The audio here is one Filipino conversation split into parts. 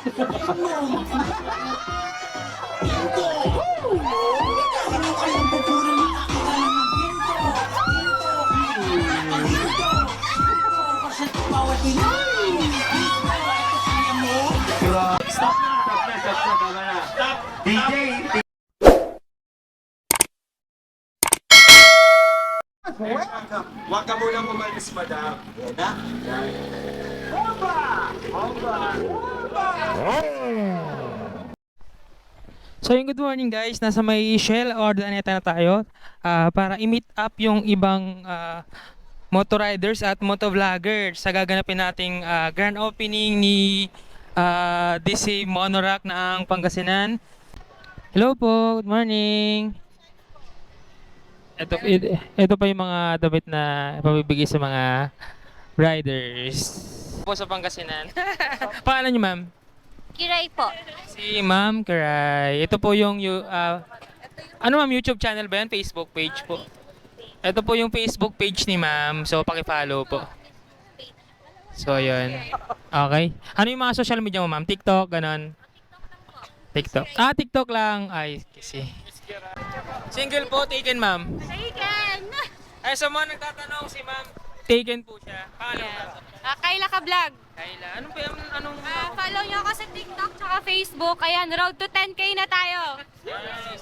Stop na. DJ. Huwag ka munang umalis, madam. So yung good morning guys, nasa may Shell or Daneta na tayo para i-meet up yung ibang motoriders at motovloggers sa gaganapin nating grand opening ni DC Monorack ng Pangasinan. Hello po, good morning. Ito pa yung mga damit na ipabibigay sa mga riders po sa Pangasinan. Pangalan niyo ma'am? Kiray po. Si Ma'am Karay. Ito po yung ano ma'am, YouTube channel ba yan? Facebook page po. Ito po yung Facebook page ni ma'am. So paki-follow po. So ayun. Okay. Ano yung mga social media mo ma'am? TikTok, ganon. TikTok. TikTok lang. Ay, kasi. Single po, taken ma'am. Taken! Ay, sa mga nagtatanong si ma'am, taken po siya. Paano ba? Kayla ka vlog. Kayla. Anong Follow nyo ako sa TikTok tsaka Facebook. Ayan, road to 10K na tayo.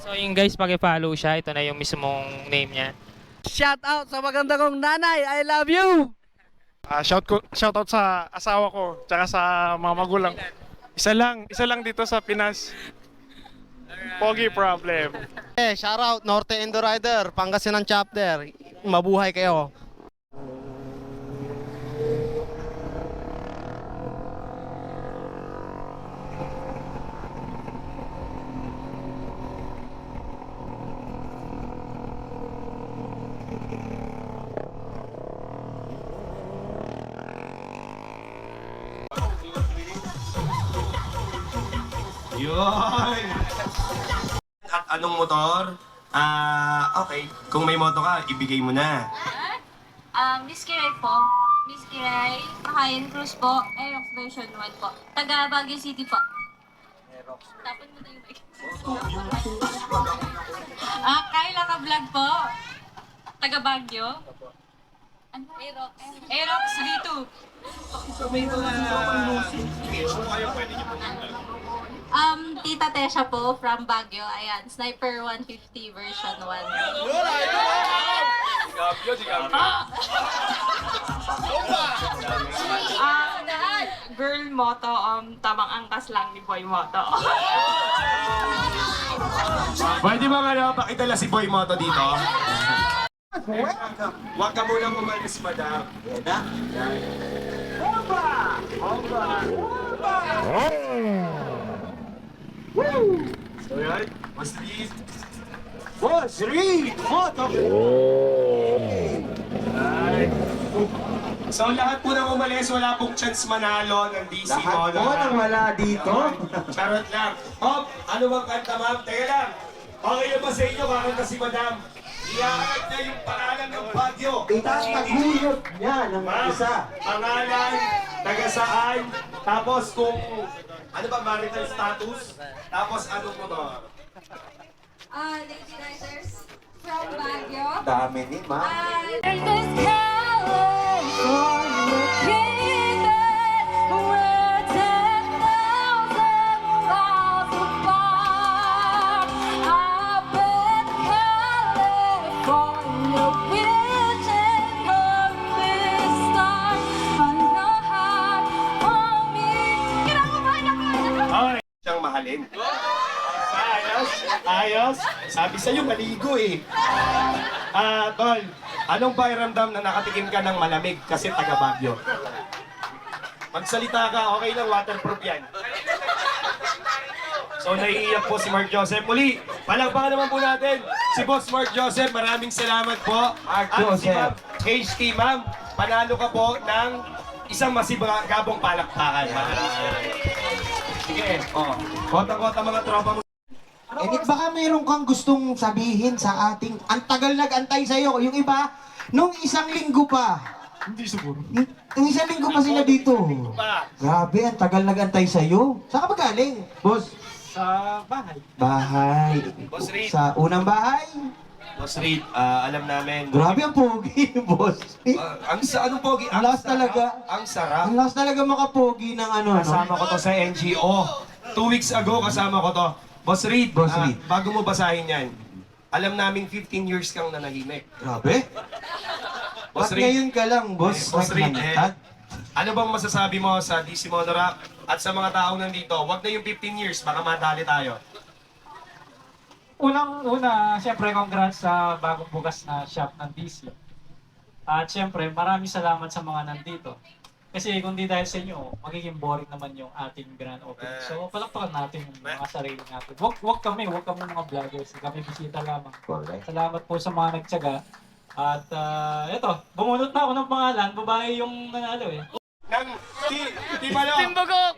So yung guys, paki-follow siya. Ito na yung mismong name niya. Shout out sa maganda kong nanay. I love you. Shout out sa asawa ko tsaka sa mga magulang. Isa lang dito sa Pinas. Pogi problem. Shout out Norte Indo Rider, Pangasinan chapter. Mabuhay kayo. Yun! At anong motor? Okay. Kung may moto ka, ibigay mo na. Miss Kiray po. Miss Kiray, Cayenne Cruz po. Aerox version 1 po. Taga Baguio City po. Tapon mo na yung mic. Kayla ka vlog po. Taga Baguio. Ano? Aerox V2. Tita Tesha po from Baguio. Ayan, Sniper 150 version 1. Girl moto, tamang angkas lang ni Boy moto. Pwede ba nga pakitala si Boy Moto dito? Huwag ka munang umalis, madam. So yan, Boss Reed Moto! So lahat po nang umalis, wala pong chance manalo ng DC Mono. Lahat po nang wala dito. Charot lang. Hop, ano bang kanta ma'am? Teka lang. Okay na ba sa inyo kakanta si madam? Iyakanag na yung pangalan ng Baguio. Itatagulot niya ng Ma'am, isa. pangalan, taga saan, tapos kung ano ba marital status, tapos anong motor. Lady Riders from Baguio. Dami ni Ma. Siyang mahalin. Ayos. Sabi sa'yo, maligo eh. Tol, anong pakiramdam na nakatikim ka ng malamig kasi taga Baguio? Magsalita ka, okay lang, waterproof yan. So naiiyak po si Mark Joseph. Muli, palagpakan naman po natin si Boss Mark Joseph. Maraming salamat po. Mark At si Joseph. Ma'am HK, ma'am, panalo ka po ng isang masibagabong palakpakan. Sige, kota-kota mga tropa mo. Edit, baka mayroon kang gustong sabihin sa ating ang tagal nag-antay sa'yo. Yung iba, nung isang linggo pa, Hindi siguro. Yung isang linggo pa sila dito. Pa. Grabe, ang tagal nag-antay sa'yo. Saan ka ba galing, boss? Sa bahay. Bahay. Boss Reed. Sa unang bahay? Boss Reed, alam namin. Grabe ang pogi, boss. Anong pogi? Ang lakas talaga. Ang sarap. Ang lakas talaga makapogi ng ano, no? Kasama ko to sa NGO. 2 weeks ago kasama ko to. Boss Reed, Boss Reed. bago mo basahin yan, alam namin 15 years kang nanahimik. Grabe. Boss Ba't Reed, ngayon ka lang, boss? Boss Reed, Naghantad? ano bang masasabi mo sa DC Monorack at sa mga taong nandito? Wag na yung 15 years, baka madali tayo. Unang-una, siyempre congrats sa bagong bukas na shop ng DC. At siyempre, maraming salamat sa mga nandito. Kasi kung di dahil sa inyo, magiging boring naman yung ating grand opening. So, palakpakan natin yung mga sarili natin. Wag kami mga vloggers. Kami bisita lamang. Correct. Salamat po sa mga nagtyaga. At eto, bumunot na ako ng pangalan. Babae yung nanalo eh. Ng Team ano? Team Bugok!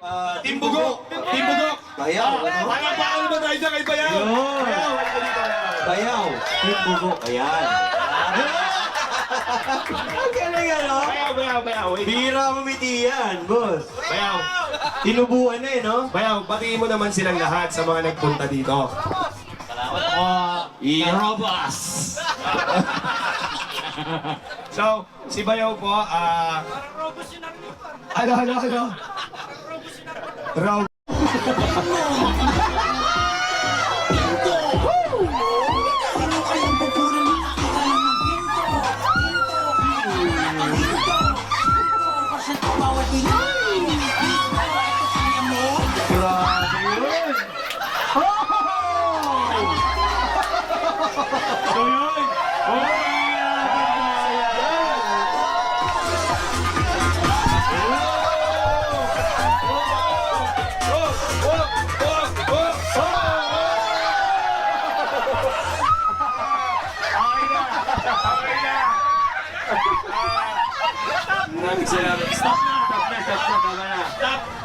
Team Bugok! Team Bugok! Bayaw, ano? Walang baon ba tayo dyan kay Bayaw? Yun. Bayaw, wala ka dito. Bayaw. Team Bugo. Ayan. Ang galing, ano? Bayaw. Wait. Bira umiti yan, boss. Bayaw. Tinubuan na eh, no? Bayaw, batiin mo naman silang lahat sa mga nagpunta dito. Irobas! So, si Bayaw po, ano? Rob.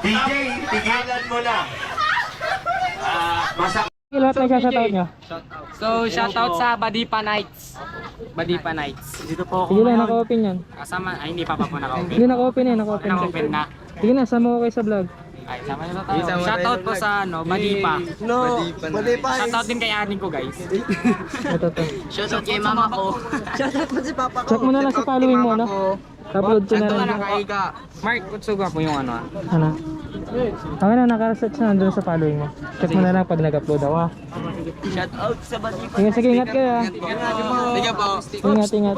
DJ, tigilan mo na. Lahat na shoutout nyo. So, shoutout sa Badipa Nights. Badipa Nights. Dito po ako Sige lang, ngayon. naka-open yan. Kasama, ay hindi pa po naka-open. Hindi, naka-open eh, naka-open. Naka-open na. Sige na, sama ko kayo sa vlog. Ay, sama nyo na tayo. Shoutout po sa Badipa. Badipa. Shoutout din kay ating ko guys. Ito. Shoutout kay mama ko. Check mo na lang sa following mo, no? Upload ko na Ito rin. na kay Mark Kutsuga po yung ano. Ano? Ako na, naka-search na doon sa following mo. Check mo na lang pag nag-upload ako. Shoutout sa Badipa. Sige, ingat kayo. Sige po. Ingat.